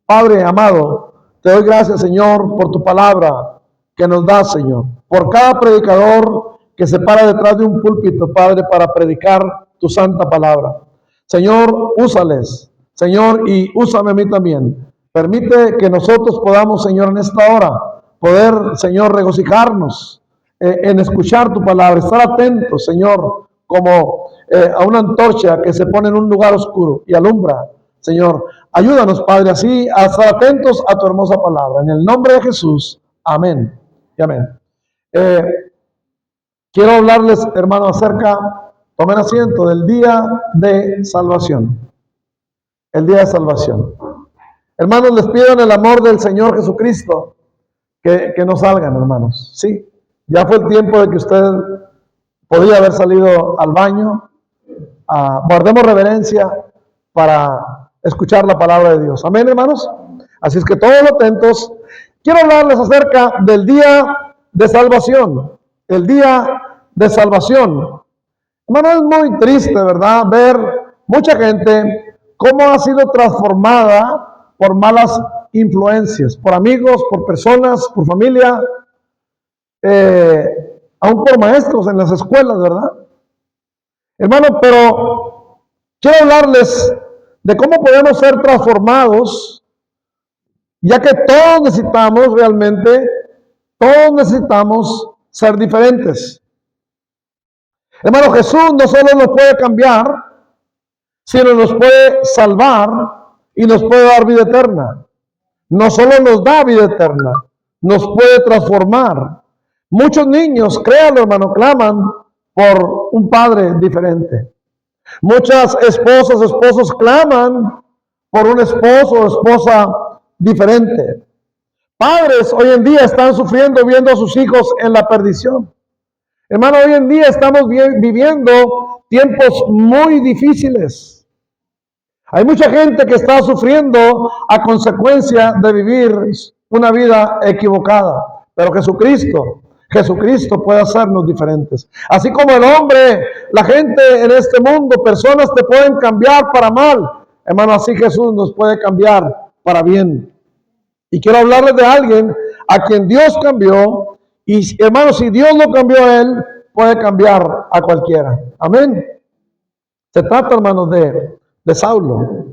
Padre amado, te doy gracias, Señor, por tu palabra que nos da, Señor. Por cada predicador que se para detrás de un púlpito, Padre, para predicar tu santa palabra. Señor, úsales, Señor, y úsame a mí también. Permite que nosotros podamos, Señor, en esta hora, poder, Señor, regocijarnos en escuchar tu palabra, estar atentos, Señor, como a una antorcha que se pone en un lugar oscuro y alumbra. Señor, ayúdanos, Padre, así a estar atentos a tu hermosa palabra. En el nombre de Jesús, amén y amén. Quiero hablarles, hermanos, tomen asiento, del día de salvación. El día de salvación. Hermanos, les pido en el amor del Señor Jesucristo que no salgan, hermanos. Sí, ya fue el tiempo de que usted podía haber salido al baño. Guardemos reverencia para escuchar la palabra de Dios. Amén, hermanos. Así es que todos atentos. Quiero hablarles acerca del día de salvación. El día de salvación. Hermano, es muy triste, ¿verdad? Ver mucha gente cómo ha sido transformada por malas influencias, por amigos, por personas, por familia, aún por maestros en las escuelas, ¿verdad? Hermano, pero quiero hablarles de cómo podemos ser transformados, ya que todos necesitamos realmente, todos necesitamos ser diferentes. Hermano, Jesús no solo nos puede cambiar, sino nos puede salvar y nos puede dar vida eterna. No solo nos da vida eterna, nos puede transformar. Muchos niños, créanlo, hermano, claman por un padre diferente. Muchas esposas, esposos claman por un esposo o esposa diferente. Padres hoy en día están sufriendo viendo a sus hijos en la perdición. Hermano, hoy en día estamos viviendo tiempos muy difíciles. Hay mucha gente que está sufriendo a consecuencia de vivir una vida equivocada. Pero Jesucristo puede hacernos diferentes. Así como el hombre, la gente en este mundo, personas te pueden cambiar para mal. Hermano, así Jesús nos puede cambiar para bien. Y quiero hablarles de alguien a quien Dios cambió. Y hermano, si Dios lo cambió a él, puede cambiar a cualquiera. Amén. Se trata, hermanos, de Saulo,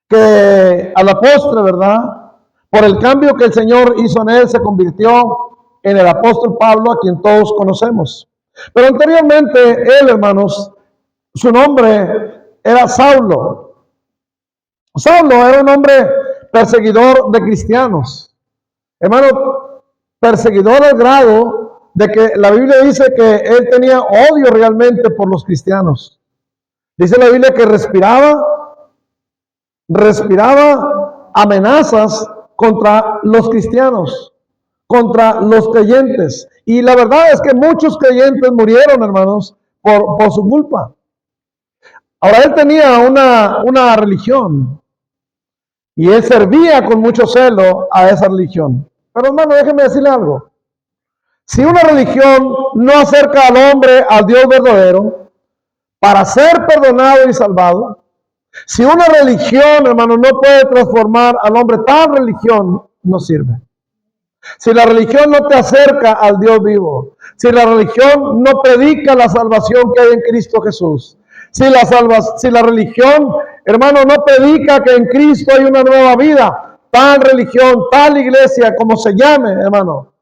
que a la postre, ¿verdad? Por el cambio que el Señor hizo en él, se convirtió en el apóstol Pablo, a quien todos conocemos. Pero anteriormente, él, hermanos, su nombre era Saulo. Saulo era un hombre perseguidor de cristianos. Hermano, perseguidor al grado de que la Biblia dice que él tenía odio realmente por los cristianos. Dice la Biblia que respiraba amenazas contra los cristianos, contra los creyentes. Y la verdad es que muchos creyentes murieron, hermanos, por su culpa. Ahora, él tenía una religión y él servía con mucho celo a esa religión. Pero hermano, déjeme decirle algo. Si una religión no acerca al hombre al Dios verdadero para ser perdonado y salvado, si una religión, hermano, no puede transformar al hombre, tal religión no sirve. Si la religión no te acerca al Dios vivo, si la religión no predica la salvación que hay en Cristo Jesús, si la religión, hermano, no predica que en Cristo hay una nueva vida, tal religión, tal iglesia, como se llame, hermano,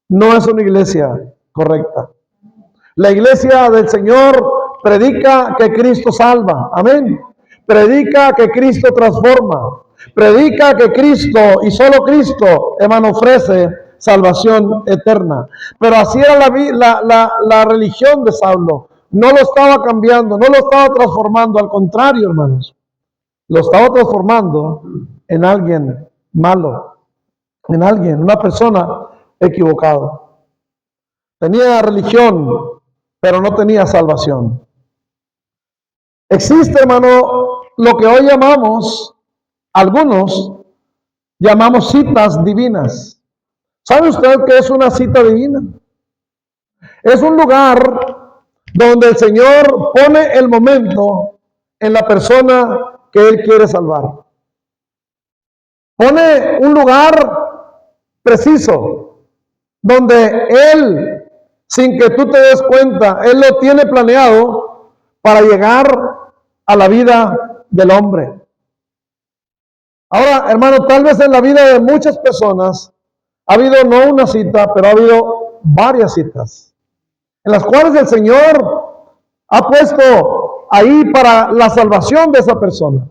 no es una iglesia correcta. La iglesia del Señor predica que Cristo salva. Amén. Predica que Cristo transforma. Predica que Cristo y solo Cristo, hermano, ofrece salvación eterna. Pero así era la religión de Saulo. No lo estaba cambiando, no lo estaba transformando. Al contrario, hermanos, lo estaba transformando en alguien malo, en alguien, una persona equivocada. Tenía religión, pero no tenía salvación. Existe, hermano, lo que hoy algunos llamamos citas divinas. ¿Sabe usted qué es una cita divina? Es un lugar donde el Señor pone el momento en la persona que Él quiere salvar. pone un lugar preciso donde Él, sin que tú te des cuenta, Él lo tiene planeado para llegar a la vida del hombre. Ahora, hermano, tal vez en la vida de muchas personas ha habido no una cita, pero ha habido varias citas, en las cuales el Señor ha puesto ahí para la salvación de esa persona.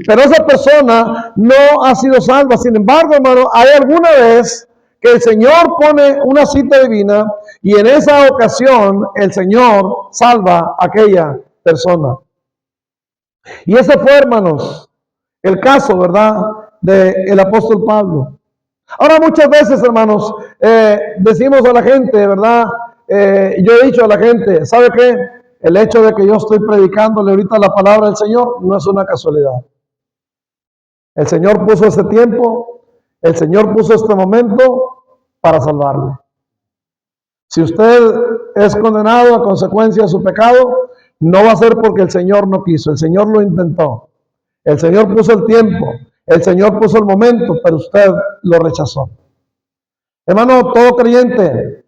Pero esa persona no ha sido salva. Sin embargo, hermano, hay alguna vez que el Señor pone una cita divina y en esa ocasión el Señor salva a aquella persona. Y ese fue, hermanos, el caso, ¿verdad?, del apóstol Pablo. Ahora, muchas veces, hermanos, decimos a la gente, ¿verdad? Yo he dicho a la gente, ¿sabe qué? El hecho de que yo estoy predicándole ahorita la palabra del Señor no es una casualidad. El Señor puso este tiempo, el Señor puso este momento para salvarle. Si usted es condenado a consecuencia de su pecado, no va a ser porque el Señor no quiso, el Señor lo intentó. El Señor puso el tiempo, el Señor puso el momento, pero usted lo rechazó. Hermano, todo creyente,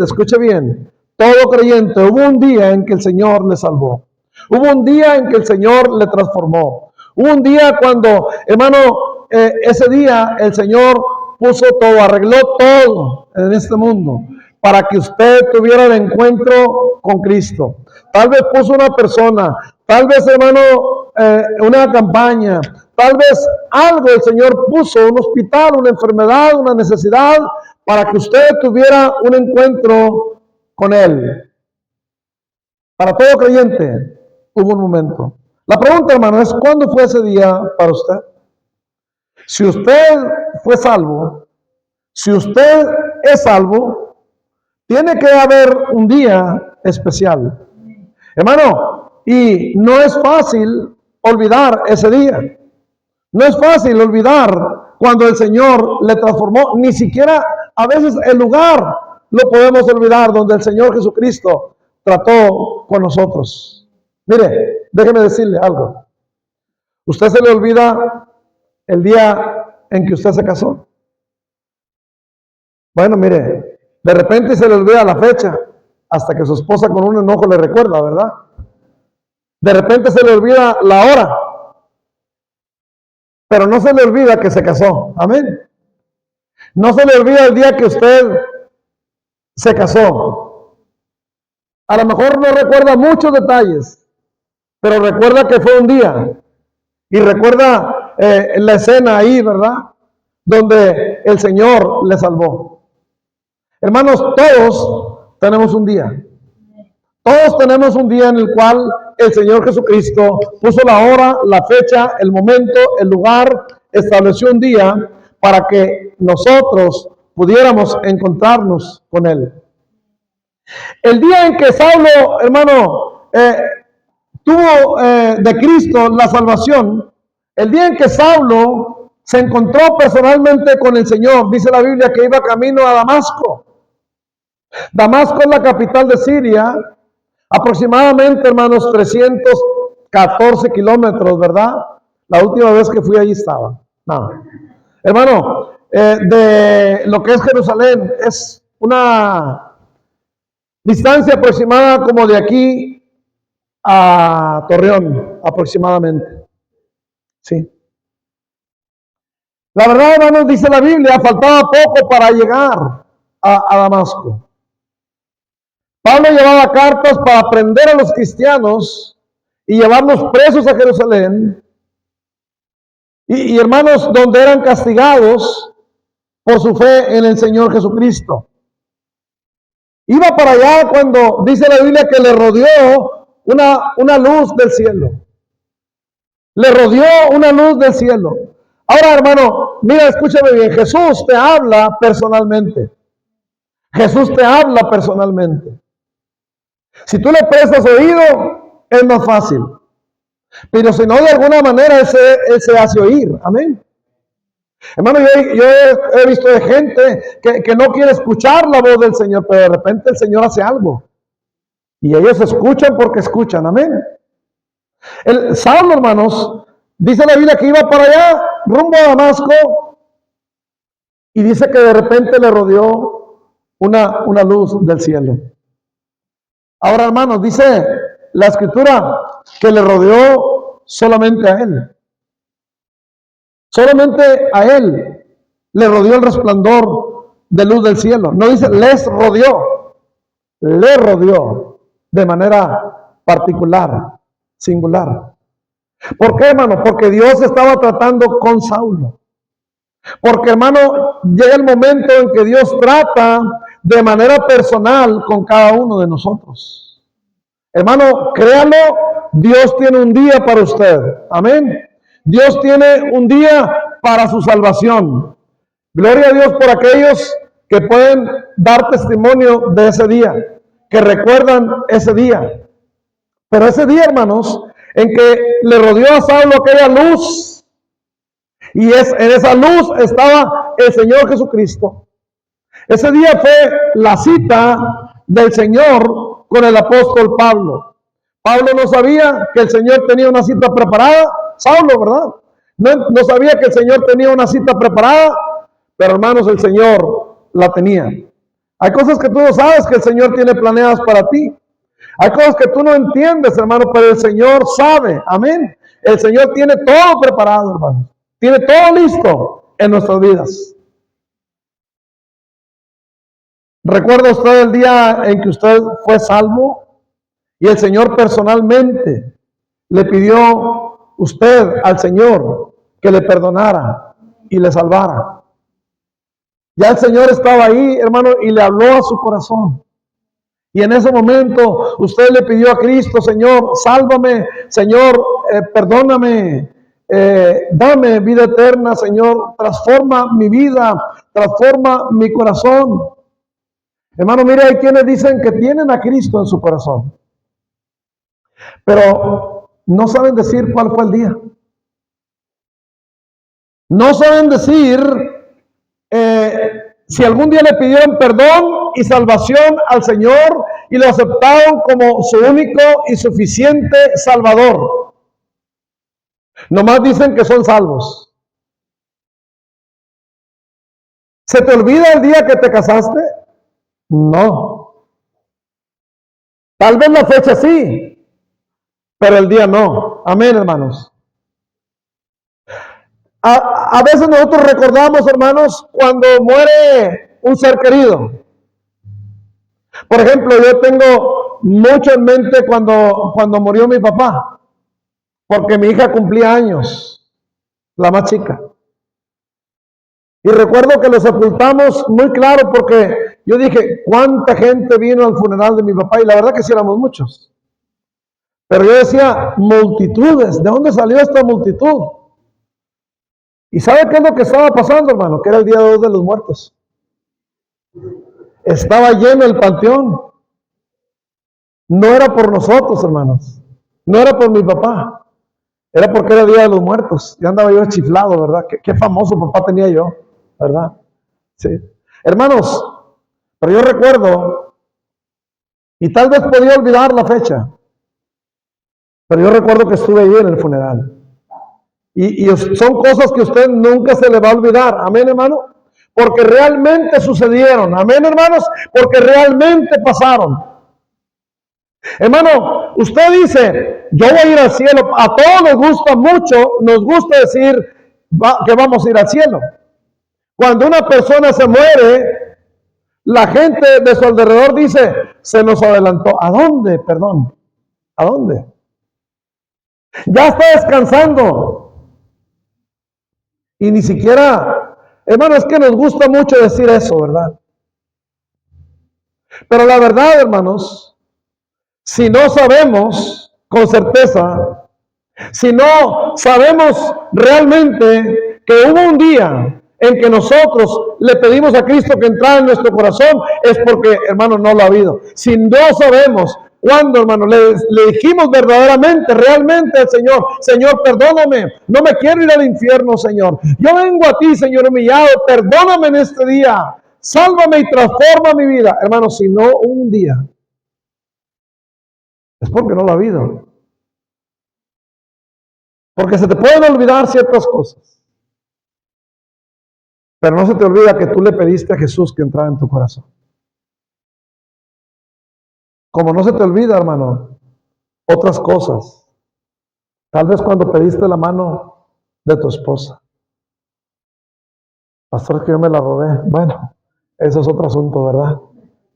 escuche bien, todo creyente, hubo un día en que el Señor le salvó. Hubo un día en que el Señor le transformó. Hubo un día cuando, hermano, ese día el Señor puso todo, arregló todo en este mundo para que usted tuviera el encuentro con Cristo. Tal vez puso una persona, tal vez, hermano, una campaña, tal vez algo el Señor puso, un hospital, una enfermedad, una necesidad, para que usted tuviera un encuentro con Él. Para todo creyente hubo un momento. La pregunta, hermano, es ¿cuándo fue ese día para usted? Si usted fue salvo, si usted es salvo, tiene que haber un día especial. Hermano, y no es fácil olvidar ese día. No es fácil olvidar cuando el Señor le transformó. Ni siquiera a veces el lugar lo podemos olvidar donde el Señor Jesucristo trató con nosotros. Mire, déjeme decirle algo. ¿Usted se le olvida el día en que usted se casó? Bueno, mire, de repente se le olvida la fecha hasta que su esposa con un enojo le recuerda, ¿verdad? De repente se le olvida la hora, pero no se le olvida que se casó. Amén. No se le olvida el día que usted se casó. A lo mejor no recuerda muchos detalles, pero recuerda que fue un día. Y recuerda la escena ahí, ¿verdad? Donde el Señor le salvó. Hermanos, todos tenemos un día. Todos tenemos un día en el cual el Señor Jesucristo puso la hora, la fecha, el momento, el lugar, estableció un día para que nosotros pudiéramos encontrarnos con Él. El día en que Saulo, hermano, tuvo de Cristo la salvación, el día en que Saulo se encontró personalmente con el Señor, dice la Biblia que iba camino a Damasco. Damasco es la capital de Siria, aproximadamente, hermanos, 314 kilómetros, ¿verdad? La última vez que fui allí estaba. No. Hermano, de lo que es Jerusalén, es una distancia aproximada como de aquí a Torreón, aproximadamente. Sí. La verdad, hermanos, dice la Biblia, faltaba poco para llegar a Damasco. Pablo llevaba cartas para prender a los cristianos y llevarlos presos a Jerusalén. Y hermanos, donde eran castigados por su fe en el Señor Jesucristo. Iba para allá cuando dice la Biblia que le rodeó una luz del cielo. Le rodeó una luz del cielo. Ahora, hermano, mira, escúchame bien. Jesús te habla personalmente. Jesús te habla personalmente. Si tú le prestas oído, es más fácil. Pero si no, de alguna manera él se hace oír. Amén. Hermano, yo he visto de gente que no quiere escuchar la voz del Señor, pero de repente el Señor hace algo. Y ellos escuchan porque escuchan. Amén. El Saulo, hermanos, Dice la Biblia que iba para allá, rumbo a Damasco, y dice que de repente le rodeó una luz del cielo. Ahora, hermanos, dice la Escritura que le rodeó solamente a él. Solamente a él le rodeó el resplandor de luz del cielo. No dice les rodeó, le rodeó de manera particular, singular. ¿Por qué, hermano? Porque Dios estaba tratando con Saulo. Porque, hermano, llega el momento en que Dios trata de manera personal con cada uno de nosotros. Hermano, créalo, Dios tiene un día para usted. Amén. Dios tiene un día para su salvación. Gloria a Dios por aquellos que pueden dar testimonio de ese día, que recuerdan ese día. Pero ese día, hermanos, en que le rodeó a Saulo aquella luz, y en esa luz estaba el Señor Jesucristo. Ese día fue la cita del Señor con el apóstol Pablo. Pablo no sabía que el Señor tenía una cita preparada. Saulo, ¿verdad? No sabía que el Señor tenía una cita preparada, pero hermanos, el Señor la tenía. Hay cosas que tú no sabes que el Señor tiene planeadas para ti. Hay cosas que tú no entiendes, hermano, pero el Señor sabe. Amén. El Señor tiene todo preparado, hermano. Tiene todo listo en nuestras vidas. ¿Recuerda usted el día en que usted fue salvo? Y el Señor personalmente le pidió usted al Señor que le perdonara y le salvara. Ya el Señor estaba ahí, hermano, y le habló a su corazón. Y en ese momento usted le pidió a Cristo: Señor, sálvame, Señor, perdóname, dame vida eterna, Señor, transforma mi vida, transforma mi corazón. Hermano, mire, hay quienes dicen que tienen a Cristo en su corazón, pero no saben decir cuál fue el día. No saben decir si algún día le pidieron perdón y salvación al Señor y lo aceptaron como su único y suficiente Salvador. Nomás dicen que son salvos. ¿Se te olvida el día que te casaste? No. Tal vez la fecha sí, pero el día no. Amén, hermanos. A veces nosotros recordamos, hermanos, cuando muere un ser querido. Por ejemplo, yo tengo mucho en mente cuando murió mi papá, porque mi hija cumplía años, la más chica. Y recuerdo que lo sepultamos muy claro, porque yo dije, ¿cuánta gente vino al funeral de mi papá? Y la verdad que sí éramos muchos. Pero yo decía, multitudes, ¿de dónde salió esta multitud? ¿Y sabe qué es lo que estaba pasando, hermano? Que era el día 2 de los muertos. Estaba lleno el panteón. No era por nosotros, hermanos. No era por mi papá. Era porque era el día de los muertos. Ya andaba yo chiflado, ¿verdad? Qué famoso papá tenía yo, ¿verdad? Sí. Hermanos, pero yo recuerdo, y tal vez podía olvidar la fecha, pero yo recuerdo que estuve ahí en el funeral. Y son cosas que a usted nunca se le va a olvidar. Amén, hermano. Porque realmente sucedieron. Amén, hermanos. Porque realmente pasaron. Hermano, usted dice, yo voy a ir al cielo. A todos nos gusta mucho, nos gusta decir que vamos a ir al cielo. Cuando una persona se muere, la gente de su alrededor dice, se nos adelantó. ¿A dónde? Perdón. ¿A dónde? Ya está descansando. Y ni siquiera, hermano, es que nos gusta mucho decir eso, ¿verdad? Pero la verdad, hermanos, si no sabemos con certeza, si no sabemos realmente que hubo un día en que nosotros le pedimos a Cristo que entrara en nuestro corazón, es porque, hermano, no lo ha habido. Si no sabemos cuándo, hermano, le dijimos verdaderamente, realmente al Señor, Señor, perdóname, no me quiero ir al infierno, Señor. Yo vengo a ti, Señor, humillado, perdóname en este día, sálvame y transforma mi vida. Hermano, si no un día, es porque no lo ha habido. Porque se te pueden olvidar ciertas cosas. Pero no se te olvida que tú le pediste a Jesús que entrara en tu corazón. Como no se te olvida, hermano, otras cosas. Tal vez cuando pediste la mano de tu esposa. Pastor, es que yo me la robé. Bueno, eso es otro asunto, ¿verdad?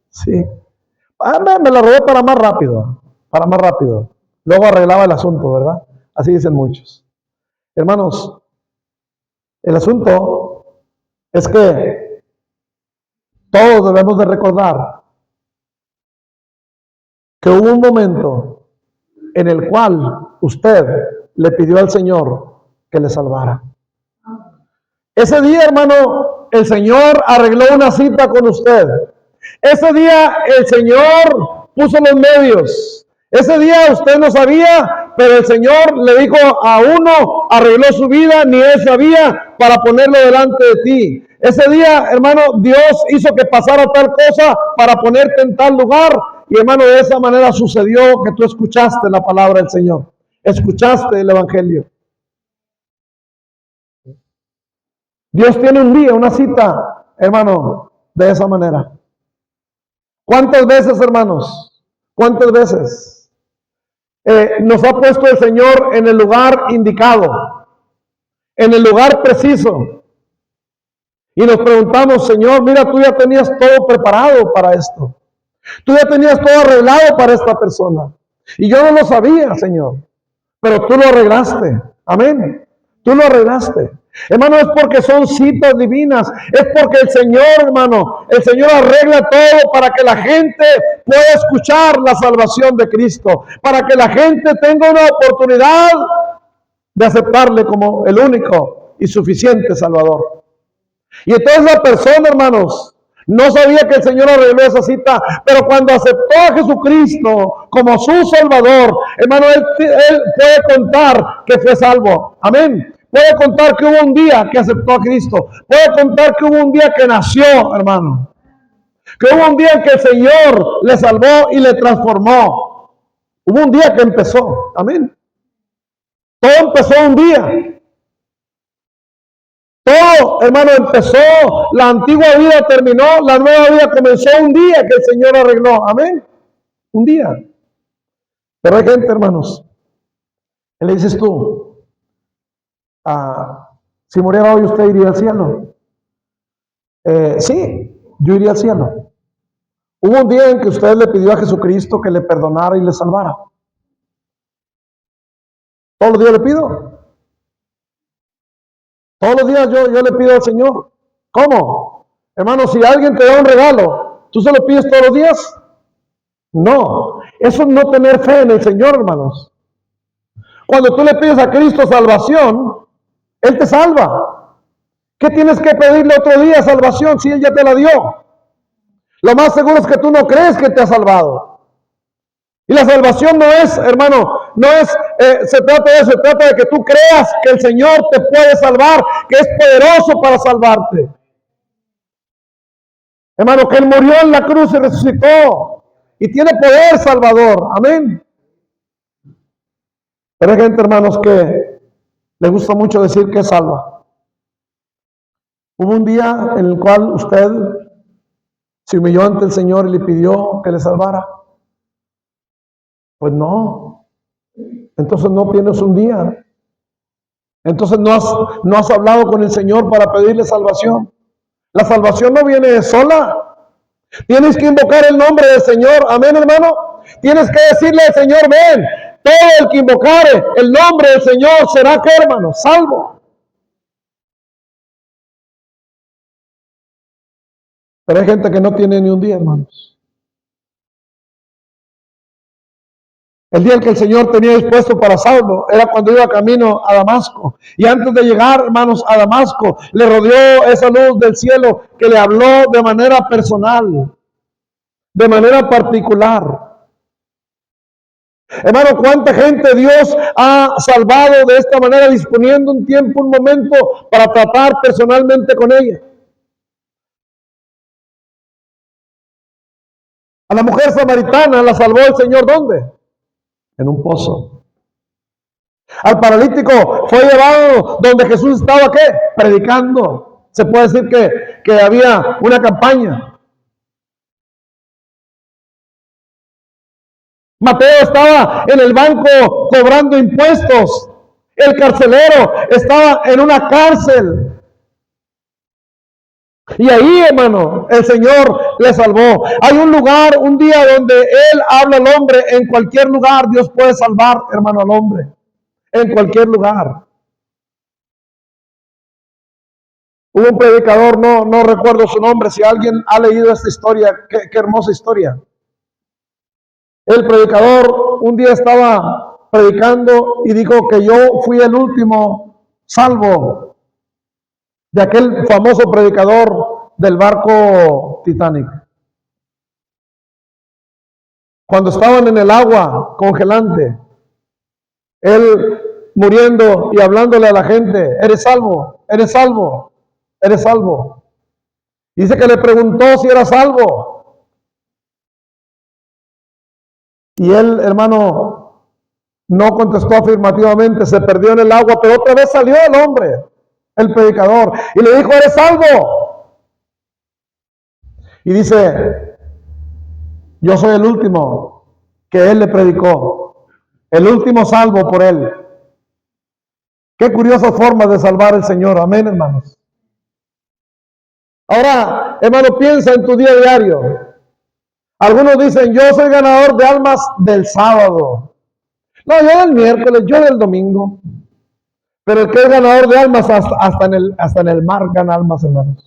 Sí. Me la robé para más rápido. Para más rápido. Luego arreglaba el asunto, ¿verdad? Así dicen muchos. Hermanos, el asunto es que todos debemos de recordar que hubo un momento en el cual usted le pidió al Señor que le salvara. Ese día, hermano, el Señor arregló una cita con usted. Ese día el Señor puso los medios. Ese día usted no sabía, pero el Señor le dijo a uno, arregló su vida, ni él sabía, para ponerlo delante de ti. Ese día, hermano, Dios hizo que pasara tal cosa para ponerte en tal lugar. Y hermano, de esa manera sucedió que tú escuchaste la palabra del Señor. Escuchaste el Evangelio. Dios tiene un día, una cita, hermano, de esa manera. ¿Cuántas veces, hermanos? ¿Cuántas veces nos ha puesto el Señor en el lugar indicado, en el lugar preciso? Y nos preguntamos, Señor, mira, tú ya tenías todo preparado para esto. Tú ya tenías todo arreglado para esta persona. Y yo no lo sabía, Señor. Pero tú lo arreglaste. Amén. Tú lo arreglaste. Hermano, es porque son citas divinas. Es porque el Señor, hermano, el Señor arregla todo para que la gente pueda escuchar la salvación de Cristo. Para que la gente tenga una oportunidad de aceptarle como el único y suficiente Salvador. Y entonces la persona, hermanos, no sabía que el Señor arregló esa cita, pero cuando aceptó a Jesucristo como su Salvador, hermano, él puede contar que fue salvo. Amén. Puede contar que hubo un día que aceptó a Cristo. Puede contar que hubo un día que nació, hermano. Que hubo un día en que el Señor le salvó y le transformó. Hubo un día que empezó. Amén. Todo empezó un día. Todo, hermano, empezó, la antigua vida terminó, la nueva vida comenzó un día que el Señor arregló. Amén. Un día. Pero hay gente, hermanos, que le dices tú, si muriera hoy usted iría al cielo. Sí, yo iría al cielo. Hubo un día en que usted le pidió a Jesucristo que le perdonara y le salvara. Todos los días le pido. Todos los días yo le pido al Señor. ¿Cómo? Hermano, si alguien te da un regalo, ¿tú se lo pides todos los días? No, eso es no tener fe en el Señor, hermanos. Cuando tú le pides a Cristo salvación, Él te salva. ¿Qué tienes que pedirle otro día salvación si Él ya te la dio? Lo más seguro es que tú no crees que te ha salvado. Y la salvación no es, hermano, no es, se trata de que tú creas que el Señor te puede salvar, que es poderoso para salvarte. Hermano, que Él murió en la cruz y resucitó. Y tiene poder salvador. Amén. Pero hay gente, hermanos, que le gusta mucho decir que es salva. Hubo un día en el cual usted se humilló ante el Señor y le pidió que le salvara. Pues no. Entonces no tienes un día. Entonces no has hablado con el Señor para pedirle salvación. La salvación no viene sola. Tienes que invocar el nombre del Señor. Amén, hermano. Tienes que decirle al Señor, ven. Todo el que invocare el nombre del Señor será, ¿qué, hermano? Salvo. Pero hay gente que no tiene ni un día, hermanos. El día en que el Señor tenía dispuesto para Saulo era cuando iba camino a Damasco. Y antes de llegar, hermanos, a Damasco, le rodeó esa luz del cielo que le habló de manera personal, de manera particular. Hermano, ¿cuánta gente Dios ha salvado de esta manera, disponiendo un tiempo, un momento para tratar personalmente con ella? A la mujer samaritana la salvó el Señor, ¿dónde? En un pozo. Al paralítico fue llevado donde Jesús estaba, ¿qué? Predicando. Se puede decir que había una campaña. Mateo estaba en el banco cobrando impuestos. El carcelero estaba en una cárcel. Y ahí, hermano, el Señor le salvó. Hay un lugar, un día donde Él habla al hombre. En cualquier lugar Dios puede salvar, hermano, al hombre. En cualquier lugar. Hubo un predicador, no recuerdo su nombre. Si alguien ha leído esta historia, qué hermosa historia. El predicador un día estaba predicando y dijo que yo fui el último salvo de aquel famoso predicador del barco Titanic. Cuando estaban en el agua congelante, él muriendo y hablándole a la gente, eres salvo, eres salvo, eres salvo. Dice que le preguntó si era salvo. Y él, hermano, no contestó afirmativamente, se perdió en el agua, pero otra vez salió el hombre, el predicador, y le dijo, eres salvo. Y dice, yo soy el último que él le predicó, el último salvo por él. Qué curiosa forma de salvar el Señor, amén, hermanos. Ahora, hermano, piensa en tu día diario. Algunos dicen, yo soy ganador de almas del sábado. No, yo del miércoles, yo del domingo. Pero el que es ganador de almas hasta en el mar gana almas, hermanos.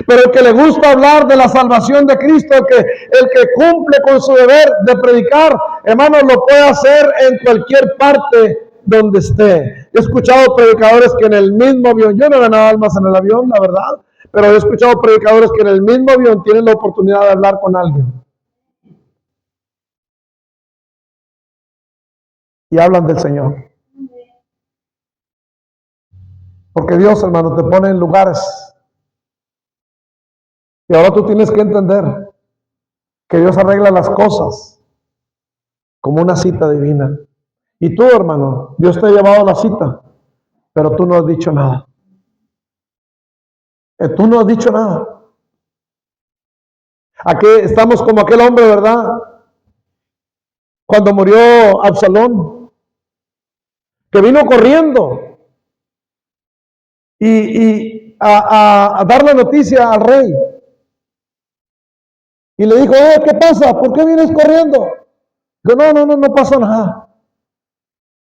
Pero el que le gusta hablar de la salvación de Cristo, el que cumple con su deber de predicar, hermanos, lo puede hacer en cualquier parte donde esté. He escuchado predicadores que en el mismo avión, yo no he ganado almas en el avión, la verdad, pero he escuchado predicadores que en el mismo avión tienen la oportunidad de hablar con alguien. Y hablan del Señor. Porque Dios, hermano, te pone en lugares. Y ahora tú tienes que entender que Dios arregla las cosas como una cita divina. Y tú, hermano, Dios te ha llevado a la cita, pero tú no has dicho nada. Tú no has dicho nada. Aquí estamos como aquel hombre, ¿verdad? Cuando murió Absalón, que vino corriendo y a dar la noticia al rey. Y le dijo, ¿qué pasa? ¿Por qué vienes corriendo? Dijo, no pasa nada.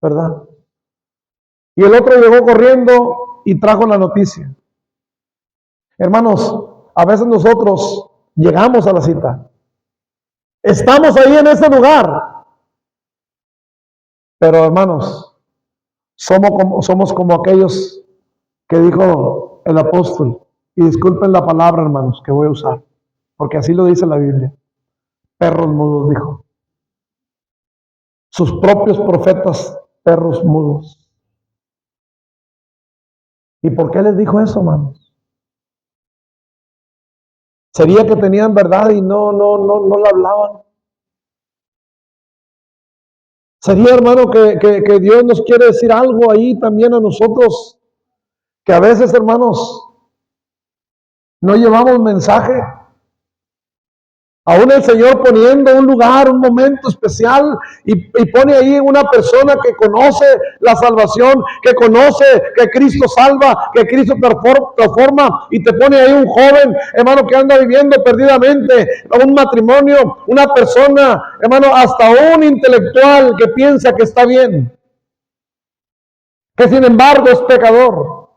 ¿Verdad? Y el otro llegó corriendo y trajo la noticia. Hermanos, a veces nosotros llegamos a la cita. Estamos ahí en ese lugar. Pero hermanos, somos como aquellos que dijo el apóstol. Y disculpen la palabra, hermanos, que voy a usar. Porque así lo dice la Biblia. Perros mudos, dijo. Sus propios profetas, perros mudos. ¿Y por qué les dijo eso, hermanos? ¿Sería que tenían verdad y no la hablaban? ¿Sería, hermano, que Dios nos quiere decir algo ahí también a nosotros? Que a veces, hermanos, no llevamos mensaje. Aún el Señor poniendo un lugar, un momento especial y pone ahí una persona que conoce la salvación, que conoce que Cristo salva, que Cristo transforma y te pone ahí un joven, hermano, que anda viviendo perdidamente, un matrimonio, una persona, hermano, hasta un intelectual que piensa que está bien, que sin embargo es pecador.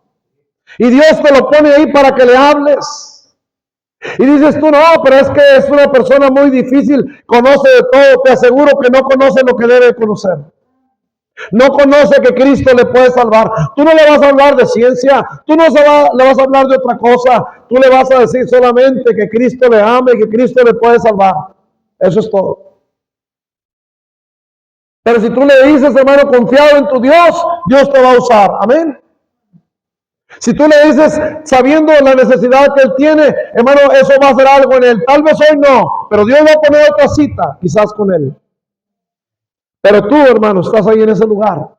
Y Dios te lo pone ahí para que le hables. Y dices tú, no, pero es que es una persona muy difícil, conoce de todo, te aseguro que no conoce lo que debe conocer. No conoce que Cristo le puede salvar. Tú no le vas a hablar de ciencia, tú no le vas a hablar de otra cosa, tú le vas a decir solamente que Cristo le ama y que Cristo le puede salvar. Eso es todo. Pero si tú le dices, hermano, confiado en tu Dios, Dios te va a usar. Amén. Si tú le dices, sabiendo la necesidad que él tiene, hermano, eso va a hacer algo en él. Tal vez hoy no, pero Dios va a poner otra cita, quizás con él. Pero tú, hermano, estás ahí en ese lugar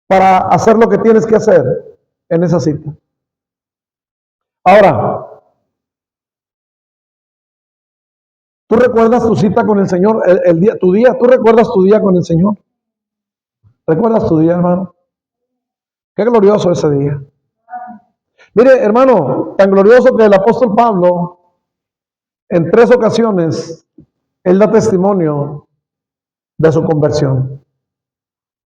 para hacer lo que tienes que hacer en esa cita. Ahora, ¿tú recuerdas tu cita con el Señor? ¿Tú recuerdas tu día con el Señor? ¿Recuerdas tu día, hermano? Qué glorioso ese día. Mire, hermano, tan glorioso que el apóstol Pablo, en 3 ocasiones, él da testimonio de su conversión.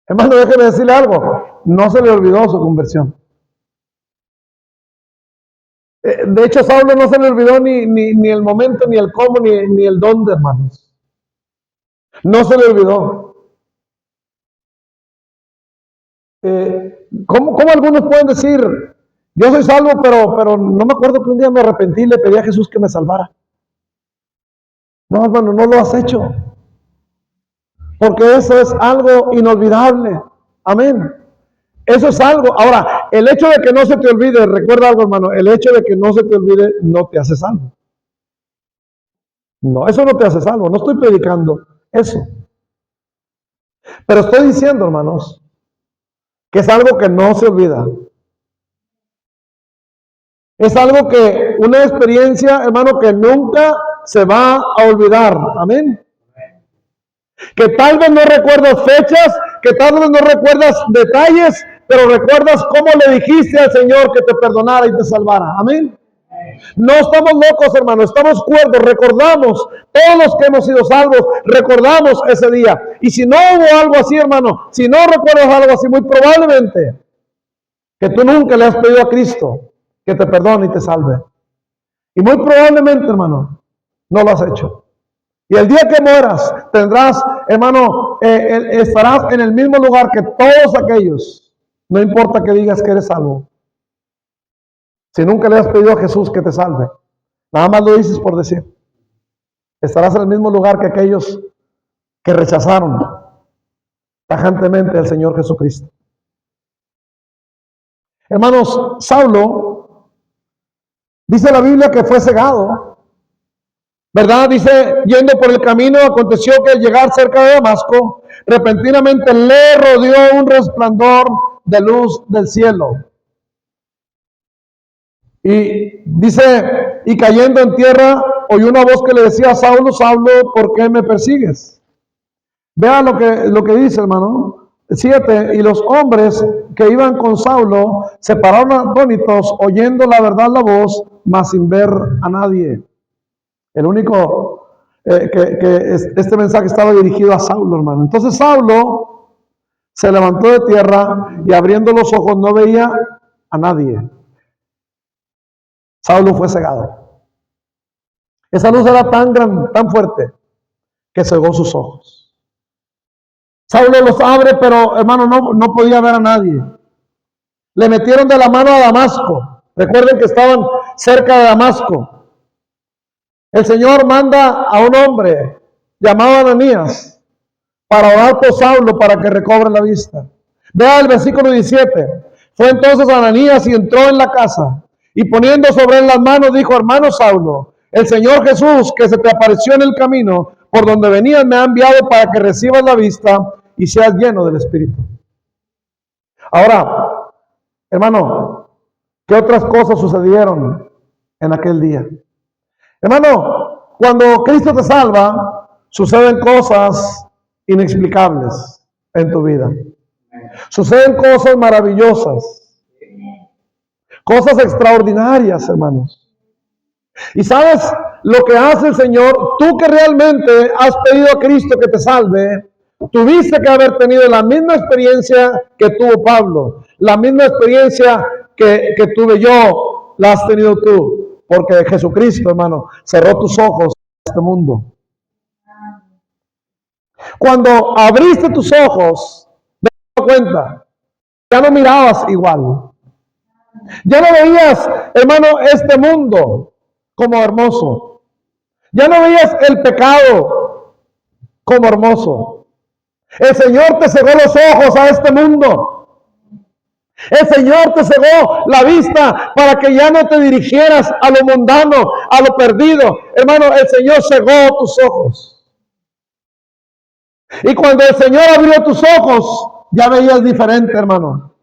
Hermano, déjeme decirle algo, no se le olvidó su conversión. De hecho, a Saulo no se le olvidó ni el momento, ni el cómo, ni el dónde, hermanos. No se le olvidó. ¿Cómo algunos pueden decir, yo soy salvo, pero no me acuerdo que un día me arrepentí y le pedí a Jesús que me salvara? No, hermano, no lo has hecho. Porque eso es algo inolvidable. Amén. Eso es algo. Ahora, el hecho de que no se te olvide, recuerda algo, hermano, el hecho de que no se te olvide no te hace salvo. No, eso no te hace salvo. No estoy predicando eso. Pero estoy diciendo, hermanos, que es algo que no se olvida. Es algo que, una experiencia, hermano, que nunca se va a olvidar. Amén. Que tal vez no recuerdas fechas, que tal vez no recuerdas detalles, pero recuerdas cómo le dijiste al Señor que te perdonara y te salvara. Amén. No estamos locos, hermano, estamos cuerdos, recordamos, todos los que hemos sido salvos, recordamos ese día. Y si no hubo algo así, hermano, si no recuerdas algo así, muy probablemente que tú nunca le has pedido a Cristo que te perdone y te salve. Y muy probablemente, hermano, no lo has hecho. Y el día que mueras, tendrás, hermano, estarás en el mismo lugar que todos aquellos. No importa que digas que eres salvo. Si nunca le has pedido a Jesús que te salve, nada más lo dices por decir. Estarás en el mismo lugar que aquellos que rechazaron tajantemente al Señor Jesucristo. Hermanos, Saulo, dice la Biblia que fue cegado. ¿Verdad? Dice, yendo por el camino, aconteció que al llegar cerca de Damasco, repentinamente le rodeó un resplandor de luz del cielo. Y dice, y cayendo en tierra, oyó una voz que le decía, Saulo, Saulo, ¿por qué me persigues? Vean lo que dice, hermano. 7, y los hombres que iban con Saulo se pararon atónitos, oyendo la verdad la voz, mas sin ver a nadie. El único este mensaje estaba dirigido a Saulo, hermano. Entonces Saulo se levantó de tierra y abriendo los ojos no veía a nadie. Saulo fue cegado. Esa luz era tan grande, tan fuerte, que cegó sus ojos. Saulo los abre, pero hermano no podía ver a nadie. Le metieron de la mano a Damasco. Recuerden que estaban cerca de Damasco. El Señor manda a un hombre llamado Ananías para orar por Saulo para que recobre la vista. Vea el versículo 17. Fue entonces Ananías y entró en la casa y poniendo sobre él las manos dijo, hermano Saulo, el Señor Jesús que se te apareció en el camino por donde venías me ha enviado para que recibas la vista y seas lleno del Espíritu. Ahora, hermano, ¿qué otras cosas sucedieron en aquel día? Hermano, cuando Cristo te salva, suceden cosas inexplicables en tu vida. Suceden cosas maravillosas. Cosas extraordinarias, hermanos. Y sabes lo que hace el Señor, tú que realmente has pedido a Cristo que te salve, tuviste que haber tenido la misma experiencia que tuvo Pablo, la misma experiencia que tuve yo, la has tenido tú. Porque Jesucristo, hermano, cerró tus ojos a este mundo. Cuando abriste tus ojos, te das cuenta, ya no mirabas igual. Ya no veías, hermano, este mundo como hermoso. Ya no veías el pecado como hermoso. El Señor te cerró los ojos a este mundo. El Señor te cegó la vista para que ya no te dirigieras a lo mundano, a lo perdido. Hermano, el Señor cegó tus ojos. Y cuando el Señor abrió tus ojos, ya veías diferente, hermano.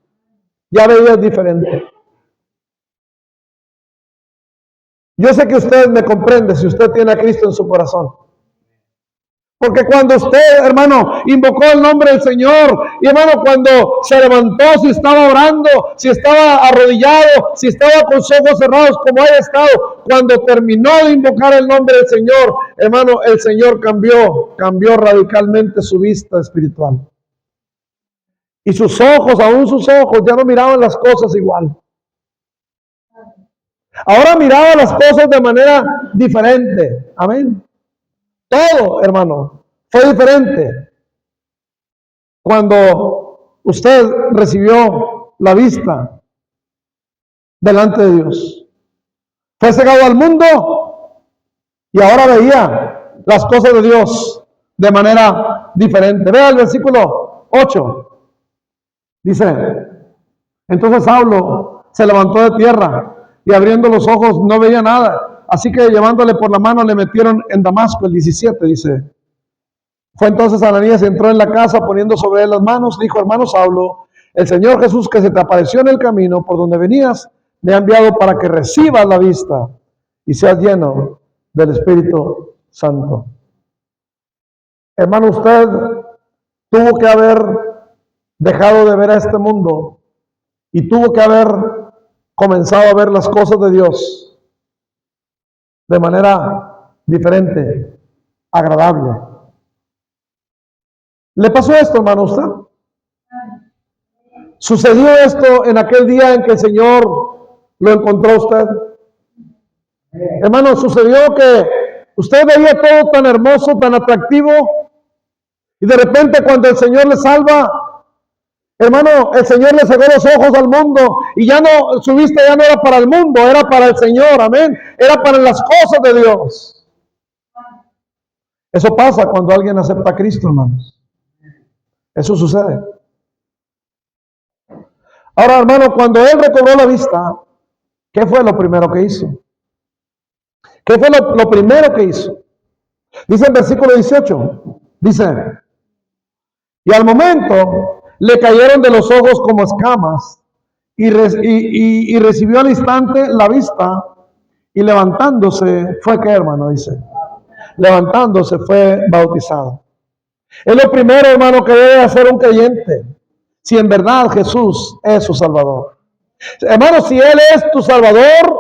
Ya veías diferente. Yo sé que usted me comprende si usted tiene a Cristo en su corazón. Porque cuando usted, hermano, invocó el nombre del Señor, y hermano, cuando se levantó, si estaba orando, si estaba arrodillado, si estaba con sus ojos cerrados, como haya estado, cuando terminó de invocar el nombre del Señor, hermano, el Señor cambió radicalmente su vista espiritual. Y sus ojos, aún sus ojos, ya no miraban las cosas igual. Ahora miraba las cosas de manera diferente. Amén. Todo, hermano, fue diferente cuando usted recibió la vista delante de Dios. Fue cegado al mundo y ahora veía las cosas de Dios de manera diferente. Vea el versículo 8. Dice, entonces Saulo se levantó de tierra y abriendo los ojos no veía nada. Así que llevándole por la mano le metieron en Damasco. El 17 dice. Fue entonces Ananías, entró en la casa poniendo sobre él las manos, dijo, hermano Saulo, el Señor Jesús que se te apareció en el camino por donde venías, me ha enviado para que recibas la vista y seas lleno del Espíritu Santo. Hermano, usted tuvo que haber dejado de ver a este mundo y tuvo que haber comenzado a ver las cosas de Dios de manera diferente, agradable. ¿Le pasó esto, hermano, a usted? ¿Sucedió esto en aquel día en que el Señor lo encontró a usted? Hermano, sucedió que usted veía todo tan hermoso, tan atractivo, y de repente cuando el Señor le salva, hermano, el Señor le cegó los ojos al mundo, y ya no, su vista ya no era para el mundo, era para el Señor, amén, era para las cosas de Dios. Eso pasa cuando alguien acepta a Cristo, hermanos. Eso sucede. Ahora, hermano, cuando él recobró la vista, ¿qué fue lo primero que hizo? ¿Qué fue lo primero que hizo? Dice el versículo 18, dice, y al momento le cayeron de los ojos como escamas y recibió al instante la vista y levantándose fue, ¿qué, hermano? Dice, levantándose fue bautizado. Es lo primero, hermano, que debe hacer un creyente, si en verdad Jesús es su Salvador. Hermano, si Él es tu Salvador,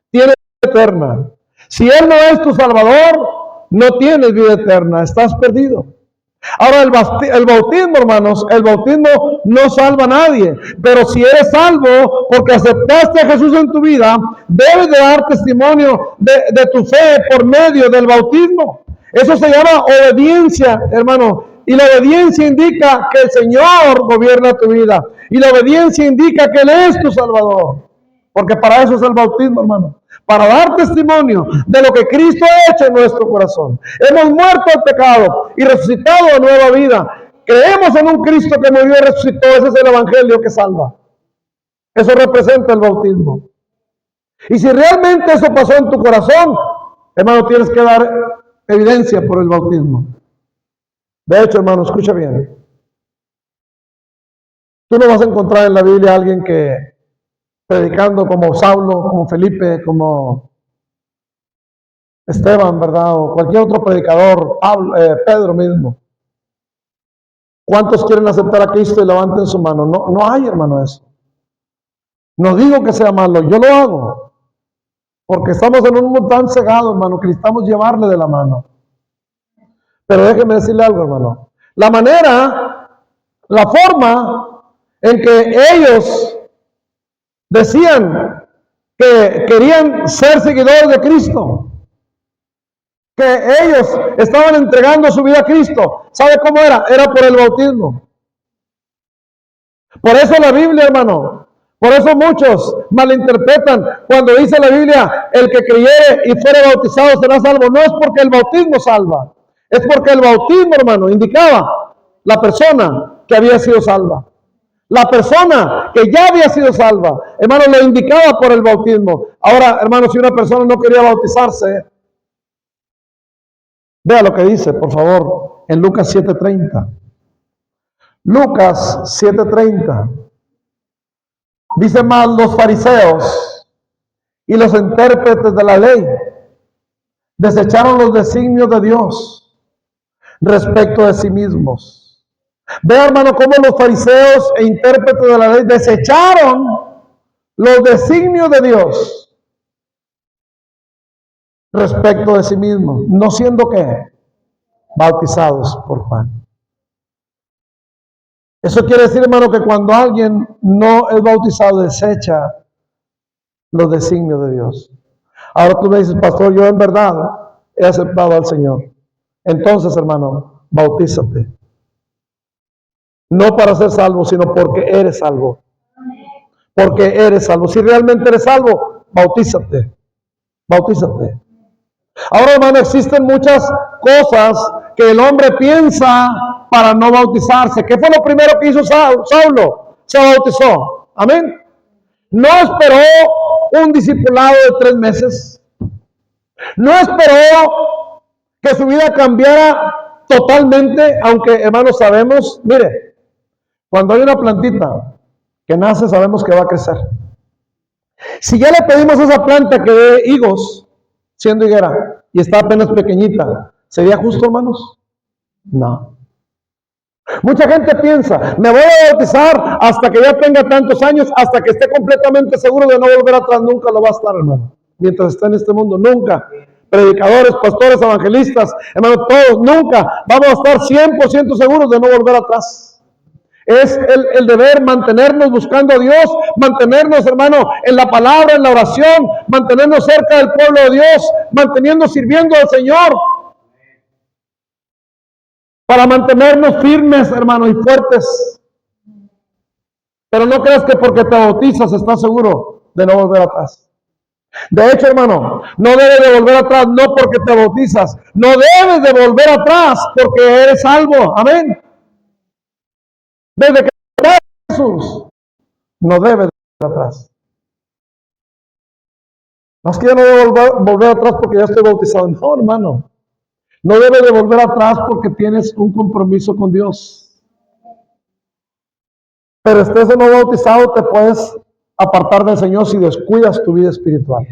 tienes vida eterna. Si Él no es tu Salvador, no tienes vida eterna, estás perdido. Ahora el bautismo, hermanos, el bautismo no salva a nadie, pero si eres salvo porque aceptaste a Jesús en tu vida, debes de dar testimonio de tu fe por medio del bautismo. Eso se llama obediencia, hermano, y la obediencia indica que el Señor gobierna tu vida, y la obediencia indica que Él es tu Salvador, porque para eso es el bautismo, hermano. Para dar testimonio de lo que Cristo ha hecho en nuestro corazón. Hemos muerto al pecado y resucitado a nueva vida. Creemos en un Cristo que murió y resucitó. Ese es el evangelio que salva. Eso representa el bautismo. Y si realmente eso pasó en tu corazón, hermano, tienes que dar evidencia por el bautismo. De hecho, hermano, escucha bien. Tú no vas a encontrar en la Biblia a alguien que predicando como Saulo, como Felipe, como Esteban, ¿verdad? O cualquier otro predicador, Pedro mismo. ¿Cuántos quieren aceptar a Cristo y levanten su mano? No hay, hermano, eso. No digo que sea malo, yo lo hago. Porque estamos en un mundo tan cegado, hermano, que necesitamos llevarle de la mano. Pero déjeme decirle algo, hermano. La forma en que ellos decían que querían ser seguidores de Cristo, que ellos estaban entregando su vida a Cristo. ¿Sabe cómo era? Era por el bautismo. Por eso la Biblia, hermano, por eso muchos malinterpretan cuando dice la Biblia, el que creyere y fuere bautizado será salvo. No es porque el bautismo salva, es porque el bautismo, hermano, indicaba la persona que había sido salva. La persona que ya había sido salva, hermano, lo indicaba por el bautismo. Ahora, hermano, si una persona no quería bautizarse, vea lo que dice, por favor, en Lucas 7:30. Lucas 7:30. Dice más, los fariseos y los intérpretes de la ley desecharon los designios de Dios respecto de sí mismos. Ve, hermano, cómo los fariseos e intérpretes de la ley desecharon los designios de Dios respecto de sí mismos, no siendo que bautizados por Juan. Eso quiere decir, hermano, que cuando alguien no es bautizado, desecha los designios de Dios. Ahora tú me dices, pastor, yo en verdad he aceptado al Señor. Entonces, hermano, bautízate. No para ser salvo, sino porque eres salvo. Porque eres salvo. Si realmente eres salvo, bautízate. Bautízate. Ahora, hermano, existen muchas cosas que el hombre piensa para no bautizarse. ¿Qué fue lo primero que hizo Saulo? Se bautizó. Amén. No esperó un discipulado de 3 meses. No esperó que su vida cambiara totalmente, aunque, hermanos, sabemos, mire, cuando hay una plantita que nace, sabemos que va a crecer. Si ya le pedimos a esa planta que dé higos, siendo higuera, y está apenas pequeñita, ¿sería justo, hermanos? No. Mucha gente piensa, me voy a bautizar hasta que ya tenga tantos años, hasta que esté completamente seguro de no volver atrás. Nunca lo va a estar, hermano, mientras esté en este mundo, nunca. Predicadores, pastores, evangelistas, hermano, todos, nunca vamos a estar 100% seguros de no volver atrás. Es el deber mantenernos buscando a Dios, mantenernos, hermano, en la palabra, en la oración, mantenernos cerca del pueblo de Dios, manteniendo sirviendo al Señor, para mantenernos firmes, hermano, y fuertes. Pero no creas que porque te bautizas estás seguro de no volver atrás. De hecho, hermano, no debes de volver atrás, no porque te bautizas, no debes de volver atrás porque eres salvo. Amén. Desde que Jesús, no debes de volver atrás. No es que yo no debo volver atrás porque ya estoy bautizado. No, hermano. No debes de volver atrás porque tienes un compromiso con Dios. Pero estés o no bautizado, te puedes apartar del Señor si descuidas tu vida espiritual.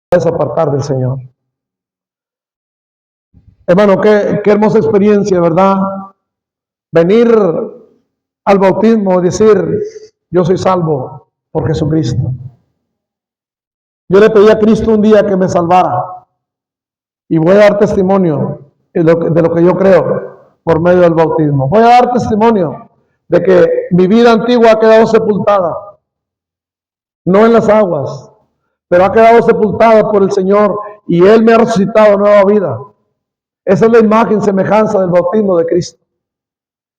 Puedes apartar del Señor. Hermano, qué hermosa experiencia, ¿verdad? Venir al bautismo y decir, yo soy salvo por Jesucristo. Yo le pedí a Cristo un día que me salvara. Y voy a dar testimonio de lo que yo creo por medio del bautismo. Voy a dar testimonio de que mi vida antigua ha quedado sepultada. No en las aguas, pero ha quedado sepultada por el Señor y Él me ha resucitado nueva vida. Esa es la imagen, semejanza del bautismo de Cristo,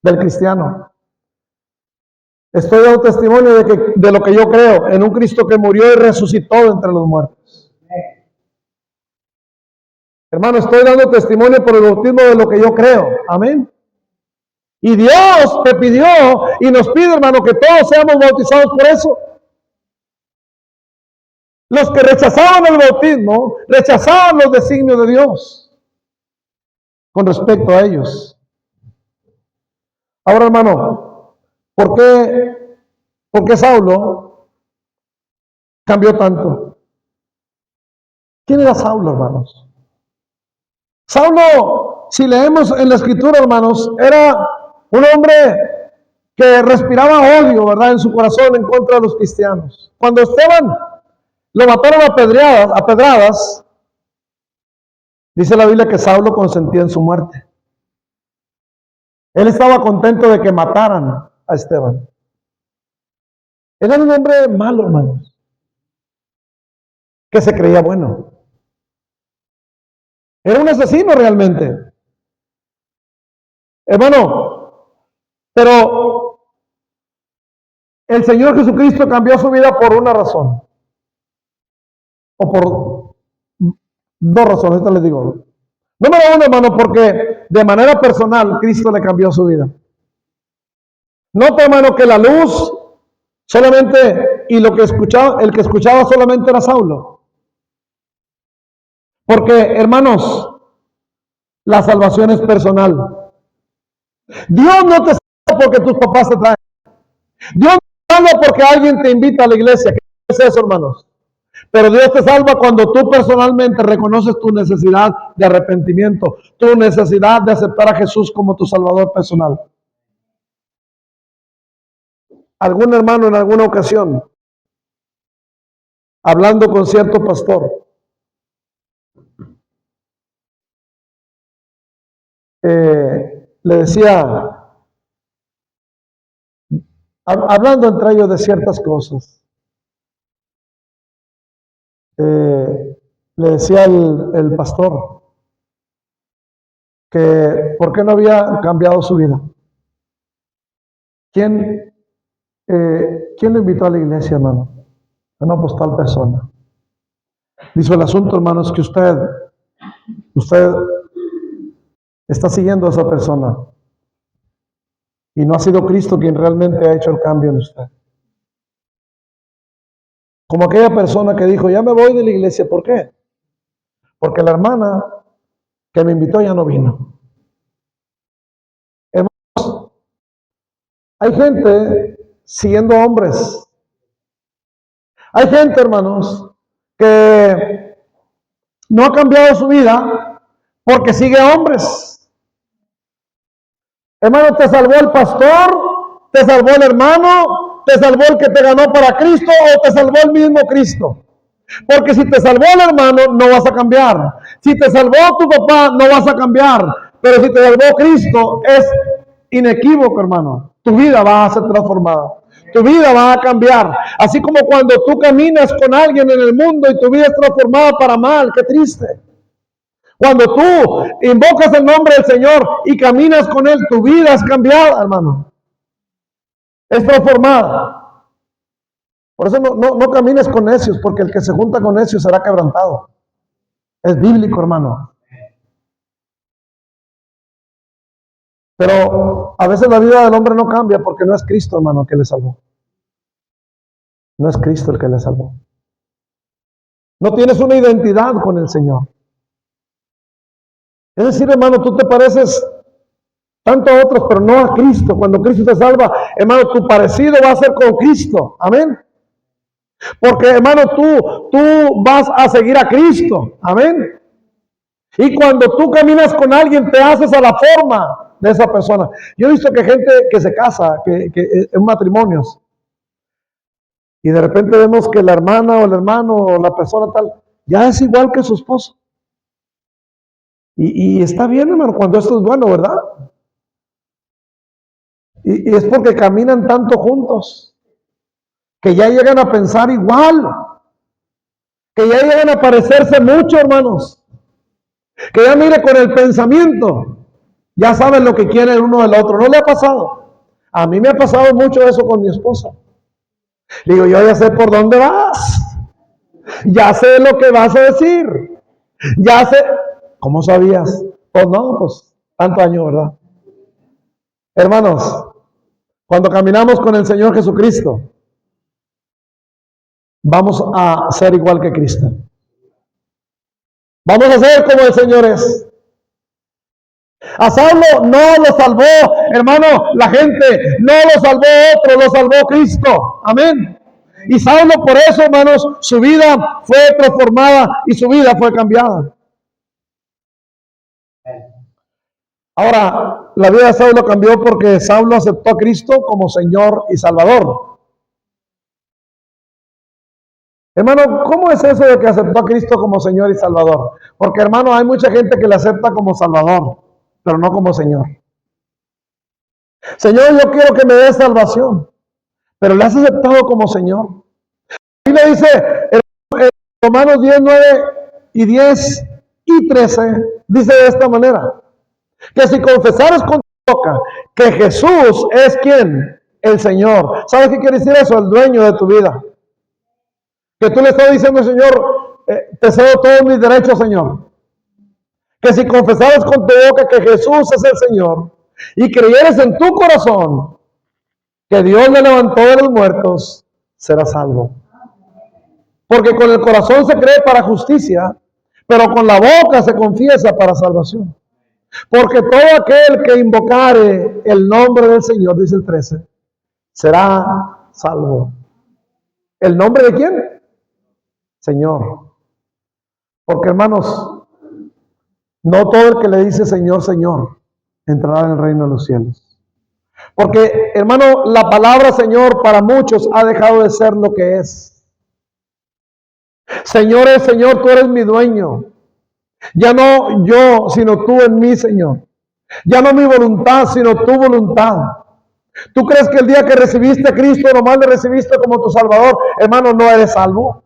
del cristiano. Estoy dando testimonio de lo que yo creo, en un Cristo que murió y resucitó entre los muertos. Hermano, estoy dando testimonio por el bautismo de lo que yo creo. Amén. Y Dios te pidió y nos pide, hermano, que todos seamos bautizados por eso. Los que rechazaban el bautismo, rechazaban los designios de Dios con respecto a ellos. Ahora, hermano, ¿por qué Saulo cambió tanto? ¿Quién era Saulo, hermanos? Saulo, si leemos en la escritura, hermanos, era un hombre que respiraba odio, ¿verdad?, en su corazón en contra de los cristianos. Cuando Esteban lo mataron a pedradas, dice la Biblia que Saulo consentía en su muerte. Él estaba contento de que mataran a Esteban. Era un hombre malo, hermanos, que se creía bueno. Era un asesino realmente. Hermano, pero el Señor Jesucristo cambió su vida por una razón. O por 2 razones, esto les digo. Número 1, hermano, porque de manera personal Cristo le cambió su vida. Nota, hermano, que la luz solamente, y el que escuchaba solamente era Saulo. Porque, hermanos, La salvación es personal. Dios no te salva porque tus papás te traen. Dios no te salva porque alguien te invita a la iglesia. ¿Qué es eso, hermanos? Pero Dios te salva cuando tú personalmente reconoces tu necesidad de arrepentimiento, tu necesidad de aceptar a Jesús como tu Salvador personal. Algún hermano en alguna ocasión, hablando con cierto pastor, le decía, hablando entre ellos de ciertas cosas, le decía el pastor que por qué no había cambiado su vida. ¿Quién lo invitó a la iglesia, hermano? No, pues tal persona. Dice, el asunto, hermano, es que usted está siguiendo a esa persona y no ha sido Cristo quien realmente ha hecho el cambio en usted. Como aquella persona que dijo, ya me voy de la iglesia, ¿por qué? Porque la hermana que me invitó ya no vino. Hermanos, hay gente siguiendo hombres. Hay gente, hermanos, que no ha cambiado su vida porque sigue hombres. Hermano, te salvó el pastor, te salvó el hermano, te salvó el que te ganó para Cristo o te salvó el mismo Cristo. Porque si te salvó el hermano, no vas a cambiar. Si te salvó tu papá, no vas a cambiar. Pero si te salvó Cristo, es inequívoco, hermano. Tu vida va a ser transformada. Tu vida va a cambiar. Así como cuando tú caminas con alguien en el mundo y tu vida es transformada para mal. Qué triste. Cuando tú invocas el nombre del Señor y caminas con Él, tu vida es cambiada, hermano. Es transformada. Por eso no camines con necios, porque el que se junta con necios será quebrantado. Es bíblico, hermano. Pero a veces la vida del hombre no cambia porque no es Cristo, hermano, que le salvó. No es Cristo el que le salvó. No tienes una identidad con el Señor. Es decir, hermano, tú te pareces tanto a otros, pero no a Cristo. Cuando Cristo te salva, hermano, tu parecido va a ser con Cristo. Amén. Porque, hermano, tú vas a seguir a Cristo. Amén. Y cuando tú caminas con alguien, te haces a la forma de esa persona. Yo he visto que gente que se casa, que en matrimonios, y de repente vemos que la hermana o el hermano o la persona tal, ya es igual que su esposo. Y está bien, hermano, cuando esto es bueno, ¿verdad? Y es porque caminan tanto juntos, que ya llegan a pensar igual, que ya llegan a parecerse mucho, hermanos, que ya mire con el pensamiento, ya saben lo que quiere el uno del otro. ¿No le ha pasado? A mí me ha pasado mucho eso con mi esposa. Le digo, yo ya sé por dónde vas, ya sé lo que vas a decir, ya sé. ¿Cómo sabías? Pues no, pues tanto año, ¿verdad? Hermanos, cuando caminamos con el Señor Jesucristo, vamos a ser igual que Cristo. Vamos a ser como el Señor es. A Saulo no lo salvó, hermano, la gente, no lo salvó otro, lo salvó Cristo. Amén. Y Saulo por eso, hermanos, su vida fue transformada y su vida fue cambiada. Ahora, la vida de Saulo cambió porque Saulo aceptó a Cristo como Señor y Salvador. Hermano, ¿cómo es eso de que aceptó a Cristo como Señor y Salvador? Porque, hermano, hay mucha gente que le acepta como Salvador, pero no como Señor. Señor, yo quiero que me des salvación, pero le has aceptado como Señor. Y le dice, en Romanos 10, 9 y 10 y 13, dice de esta manera, que si confesares con tu boca que Jesús es quien, el Señor. ¿Sabes qué quiere decir eso? El dueño de tu vida. Que tú le estás diciendo, Señor, te cedo todos mis derechos, Señor. Que si confesares con tu boca que Jesús es el Señor y creyeres en tu corazón que Dios le levantó de los muertos, serás salvo. Porque con el corazón se cree para justicia, pero con la boca se confiesa para salvación. Porque todo aquel que invocare el nombre del Señor, dice el 13, será salvo. ¿El nombre de quién? Señor. Porque hermanos, no todo el que le dice Señor, Señor, entrará en el reino de los cielos. Porque, hermano, la palabra Señor para muchos ha dejado de ser lo que es. Señor es Señor, tú eres mi dueño. Ya no yo, sino tú en mí, Señor. Ya no mi voluntad, sino tu voluntad. ¿Tú crees que el día que recibiste a Cristo, nomás le recibiste como tu Salvador? Hermano, no eres salvo.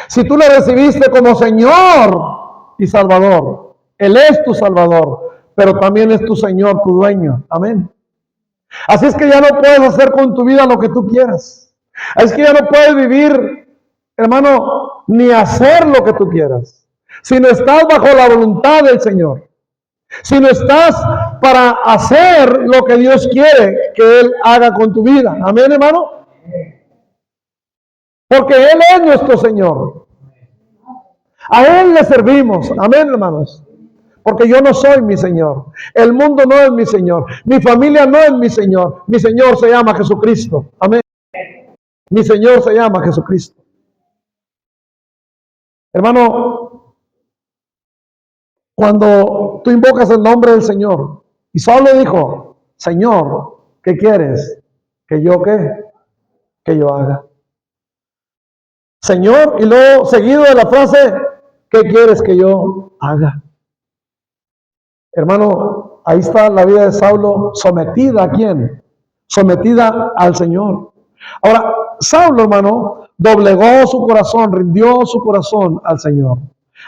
Si tú le recibiste como Señor y Salvador, Él es tu Salvador, pero también es tu Señor, tu dueño. Amén. Así es que ya no puedes hacer con tu vida lo que tú quieras. Así es que ya no puedes vivir, hermano, ni hacer lo que tú quieras. Si no estás bajo la voluntad del Señor. Si no estás para hacer lo que Dios quiere que Él haga con tu vida. Amén, hermano. Porque Él es nuestro Señor. A Él le servimos. Amén, hermanos. Porque yo no soy mi Señor. El mundo no es mi Señor. Mi familia no es mi Señor. Mi Señor se llama Jesucristo. Amén. Mi Señor se llama Jesucristo. Hermano, cuando tú invocas el nombre del Señor, y Saulo dijo, Señor, ¿qué quieres? ¿Que yo qué? Que yo haga. Señor, y luego seguido de la frase, ¿qué quieres que yo haga? Hermano, ahí está la vida de Saulo sometida ¿a quién? Sometida al Señor. Ahora, Saulo, hermano, doblegó su corazón, rindió su corazón al Señor.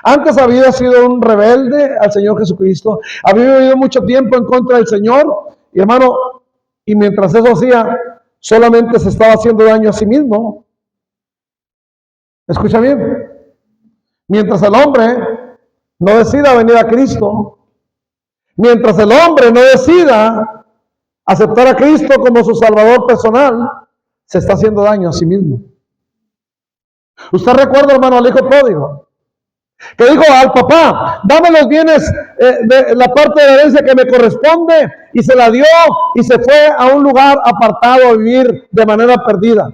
Antes había sido un rebelde al Señor Jesucristo, había vivido mucho tiempo en contra del Señor, y hermano, y mientras eso hacía, solamente se estaba haciendo daño a sí mismo. Escucha bien, mientras el hombre no decida venir a Cristo, mientras el hombre no decida aceptar a Cristo como su Salvador personal, se está haciendo daño a sí mismo. Usted recuerda, hermano, al hijo pródigo, que dijo al papá, dame los bienes de la parte de la herencia que me corresponde, y se la dio y se fue a un lugar apartado a vivir de manera perdida.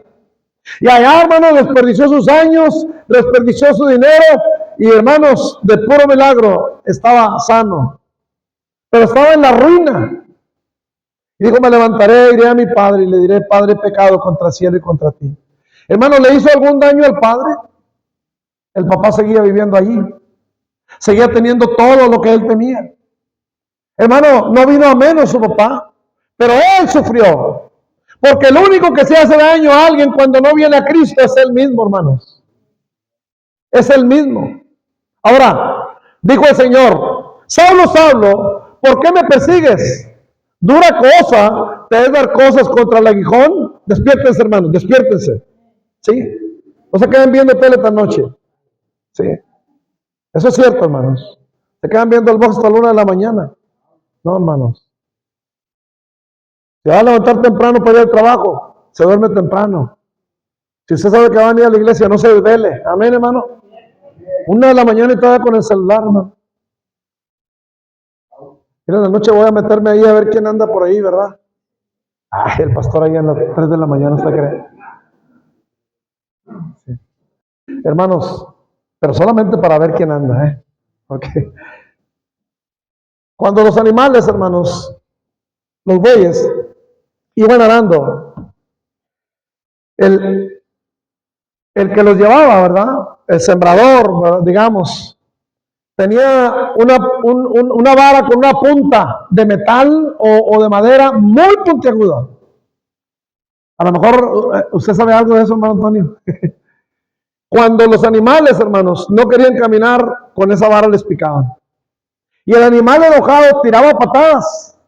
Y allá, hermano, desperdició sus años, desperdició su dinero, y hermanos, de puro milagro estaba sano, pero estaba en la ruina. Y dijo, me levantaré, iré a mi padre y le diré, Padre, he pecado contra el cielo y contra ti. Hermano, ¿le hizo algún daño al padre? El papá seguía viviendo allí, seguía teniendo todo lo que él tenía. Hermano, no vino a menos su papá, pero él sufrió. Porque el único que se hace daño a alguien cuando no viene a Cristo es él mismo, hermanos. Es él mismo. Ahora, dijo el Señor, Saulo, Saulo, ¿por qué me persigues? Dura cosa te es dar cosas contra el aguijón. Despiértense, hermanos, despiértense. ¿Sí? No se queden viendo tele esta noche. ¿Sí? Eso es cierto, hermanos. Se quedan viendo el box hasta la 1 de la mañana. No, hermanos. Se va a levantar temprano para ir al trabajo, se duerme temprano. Si usted sabe que va a venir a la iglesia, no se desvele. Amén, hermano. 1 de la mañana y todavía con el celular, hermano. Mira, en la noche voy a meterme ahí a ver quién anda por ahí, ¿verdad? Ay, el pastor ahí a las 3 de la mañana, ¿usted cree? Sí. Hermanos, pero solamente para ver quién anda, ¿eh? Ok. Cuando los animales, hermanos, los bueyes, iban arando, el que los llevaba, ¿verdad? El sembrador, ¿verdad? Digamos, tenía una vara con una punta de metal o de madera muy puntiaguda. A lo mejor usted sabe algo de eso, hermano Antonio. Cuando los animales, hermanos, no querían caminar, con esa vara les picaban. Y el animal enojado tiraba patadas,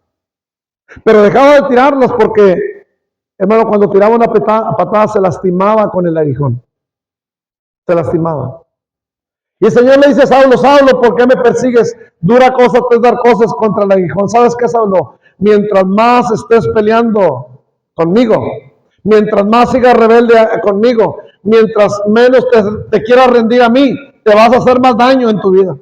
pero dejaba de tirarlas porque, hermano, cuando tiraba una patada se lastimaba con el aguijón. Se lastimaba. Y el Señor le dice a Saulo, Saulo, ¿por qué me persigues? Dura cosa es dar cosas contra el aguijón. ¿Sabes qué, Saulo? Mientras más estés peleando conmigo, mientras más sigas rebelde conmigo, mientras menos te quieras rendir a mí, te vas a hacer más daño en tu vida.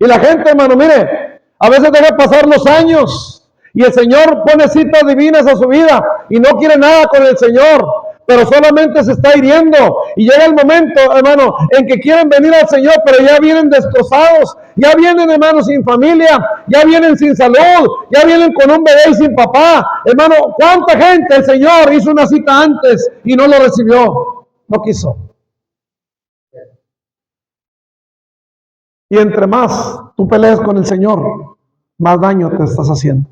Y la gente, hermano, mire, A veces deja pasar los años y el Señor pone citas divinas a su vida y no quiere nada con el Señor, pero solamente se está hiriendo. Y llega el momento, hermano, en que quieren venir al Señor, pero ya vienen destrozados, ya vienen, hermano, sin familia, ya vienen sin salud, ya vienen con un bebé y sin papá. Hermano, ¿cuánta gente el Señor hizo una cita antes y no lo recibió? No quiso. Y entre más tú peleas con el Señor, más daño te estás haciendo.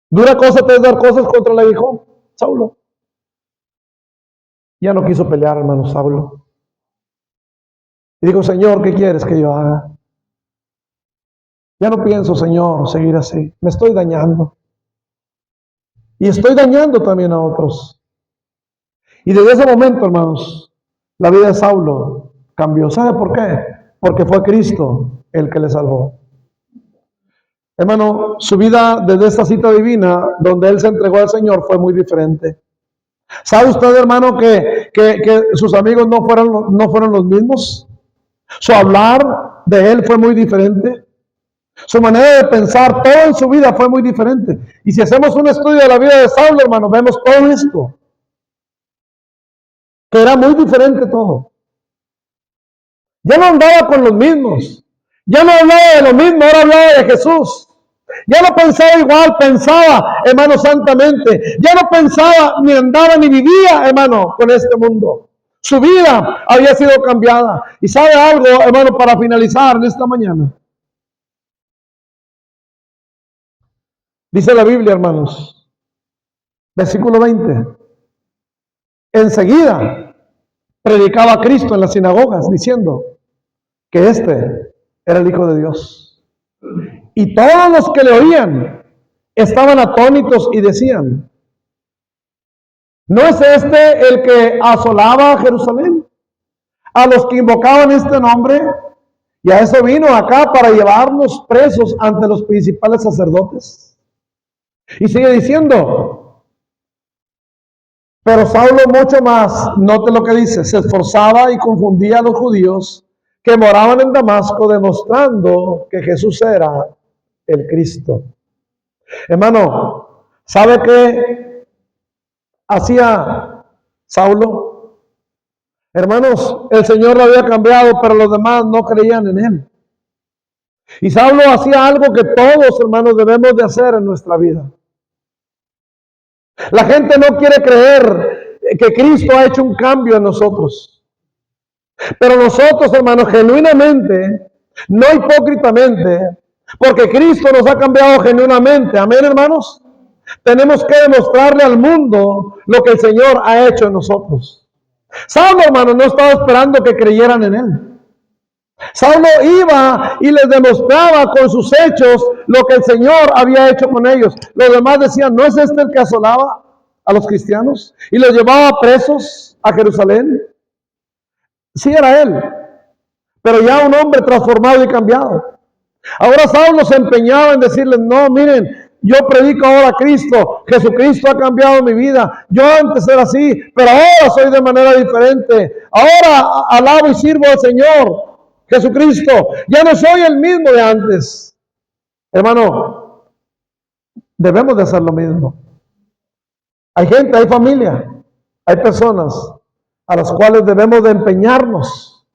Dura cosa te es dar cosas contra el aguijón. Saulo ya no quiso pelear, hermano Saulo. Y dijo, Señor, ¿qué quieres que yo haga? Ya no pienso, Señor, seguir así. Me estoy dañando. Y estoy dañando también a otros. Y desde ese momento, hermanos, la vida de Saulo cambió. ¿Sabe por qué? Porque fue Cristo el que le salvó. Hermano, su vida desde esta cita divina, donde él se entregó al Señor, fue muy diferente. ¿Sabe usted, hermano, que sus amigos no fueron los mismos? Su hablar de él fue muy diferente. Su manera de pensar, todo en su vida fue muy diferente. Y si hacemos un estudio de la vida de Saulo, hermano, vemos todo esto. Que era muy diferente todo. Ya no andaba con los mismos. Ya no hablaba de lo mismo, ahora hablaba de Jesús. Ya no pensaba igual, pensaba, hermano, santamente. Ya no pensaba, ni andaba, ni vivía, hermano, con este mundo. Su vida había sido cambiada. Y sabe algo, hermano, para finalizar en esta mañana. Dice la Biblia, hermanos, versículo 20. Enseguida predicaba a Cristo en las sinagogas, diciendo que este era el Hijo de Dios. Y todos los que le oían estaban atónitos y decían, ¿no es este el que asolaba a Jerusalén? A los que invocaban este nombre. Y a eso vino acá para llevarnos presos ante los principales sacerdotes. Y sigue diciendo, pero Saulo mucho más, note lo que dice, se esforzaba y confundía a los judíos que moraban en Damasco, demostrando que Jesús era el Cristo. Hermano, ¿sabe qué hacía Saulo? Hermanos, el Señor lo había cambiado, pero los demás no creían en él. Y Saulo hacía algo que todos, hermanos, debemos de hacer en nuestra vida. La gente no quiere creer que Cristo ha hecho un cambio en nosotros. Pero nosotros, hermanos, genuinamente, no hipócritamente, porque Cristo nos ha cambiado genuinamente. Amén, hermanos. Tenemos que demostrarle al mundo lo que el Señor ha hecho en nosotros. Saulo, hermanos, no estaba esperando que creyeran en él. Saulo iba y les demostraba con sus hechos lo que el Señor había hecho con ellos. Los demás decían, ¿no es este el que asolaba a los cristianos y los llevaba presos a Jerusalén? Sí, era él, pero ya un hombre transformado y cambiado. Ahora Saulo se empeñaba en decirles, no, miren, yo predico ahora a Cristo, Jesucristo ha cambiado mi vida, yo antes era así, pero ahora soy de manera diferente, ahora alabo y sirvo al Señor Jesucristo, ya no soy el mismo de antes. Hermano, debemos de hacer lo mismo. Hay gente, hay familia, hay personas a las cuales debemos de empeñarnos,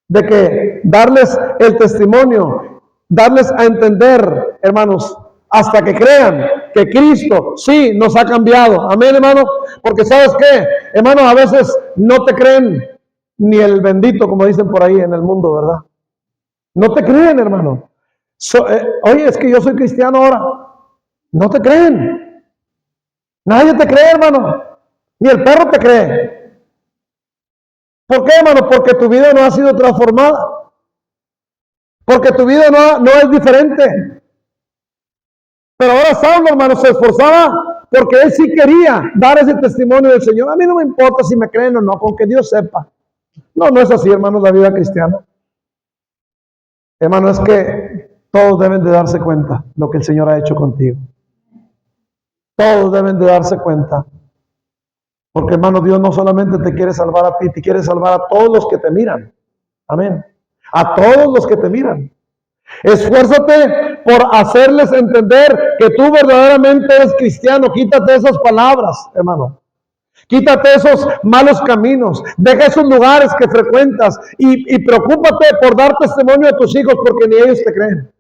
de que darles el testimonio, darles a entender, hermanos, hasta que crean que Cristo sí nos ha cambiado. Amén, hermano, porque ¿sabes qué? Hermano, a veces no te creen ni el bendito, como dicen por ahí en el mundo, ¿verdad? No te creen, hermano. Oye, es que yo soy cristiano ahora. No te creen. Nadie te cree, hermano. Ni el perro te cree. ¿Por qué, hermano? Porque tu vida no ha sido transformada. Porque tu vida no es diferente. Pero ahora Saulo, hermano, se esforzaba porque él sí quería dar ese testimonio del Señor. A mí no me importa si me creen o no, con que Dios sepa. No, no es así, hermano, la vida cristiana. Hermano, es que todos deben de darse cuenta lo que el Señor ha hecho contigo. Todos deben de darse cuenta. Porque, hermano, Dios no solamente te quiere salvar a ti, te quiere salvar a todos los que te miran. Amén. A todos los que te miran. Esfuérzate por hacerles entender que tú verdaderamente eres cristiano. Quítate esas palabras, hermano. Quítate esos malos caminos. Deja esos lugares que frecuentas y preocúpate por dar testimonio a tus hijos porque ni ellos te creen.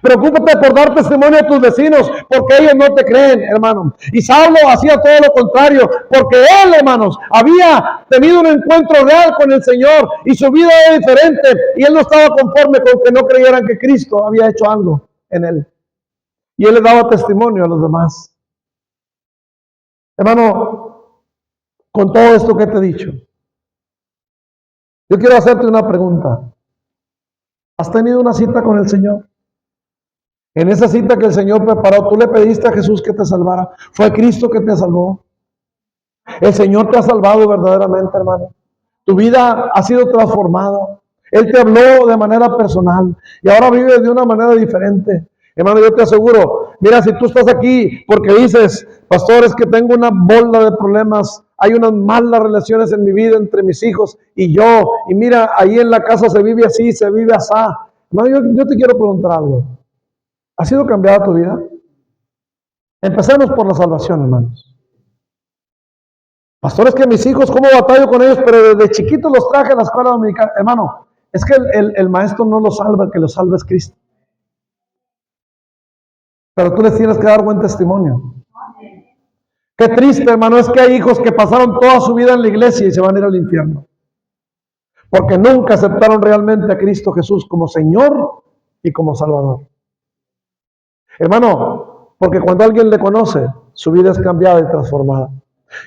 Preocúpate por dar testimonio a tus vecinos porque ellos no te creen, hermano. Y Saulo hacía todo lo contrario porque él, hermanos, había tenido un encuentro real con el Señor y su vida era diferente y él no estaba conforme con que no creyeran que Cristo había hecho algo en él. Y él le daba testimonio a los demás. Hermano, con todo esto que te he dicho, yo quiero hacerte una pregunta. ¿Has tenido una cita con el Señor? En esa cita que el Señor preparó, tú le pediste a Jesús que te salvara. Fue Cristo que te salvó. El Señor te ha salvado verdaderamente, hermano. Tu vida ha sido transformada. Él te habló de manera personal y ahora vives de una manera diferente. Hermano, yo te aseguro, mira, si tú estás aquí porque dices, pastor, es que tengo una bola de problemas, hay unas malas relaciones en mi vida entre mis hijos y yo, y mira, ahí en la casa se vive así, se vive así. Hermano, yo te quiero preguntar algo. ¿Ha sido cambiada tu vida? Empecemos por la salvación, hermanos. Pastores, que mis hijos, ¿cómo batallo con ellos? Pero desde chiquitos los traje a la escuela dominical. Hermano, es que el maestro no los salva, el que los salva es Cristo. Pero tú les tienes que dar buen testimonio. Qué triste, hermano, es que hay hijos que pasaron toda su vida en la iglesia y se van a ir al infierno. Porque nunca aceptaron realmente a Cristo Jesús como Señor y como Salvador. Hermano, porque cuando alguien le conoce, su vida es cambiada y transformada.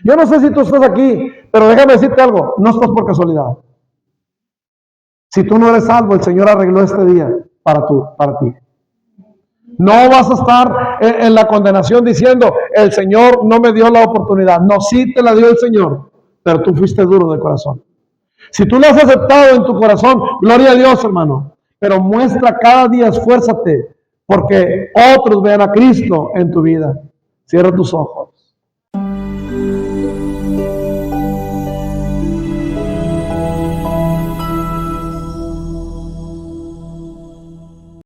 Yo no sé si tú estás aquí, pero déjame decirte algo, no estás por casualidad. Si tú no eres salvo, el Señor arregló este día para ti. No vas a estar en la condenación diciendo, el Señor no me dio la oportunidad. No, sí te la dio el Señor, pero tú fuiste duro de corazón. Si tú lo has aceptado en tu corazón, gloria a Dios, hermano. Pero muestra cada día, esfuérzate, porque otros vean a Cristo en tu vida. Cierra tus ojos.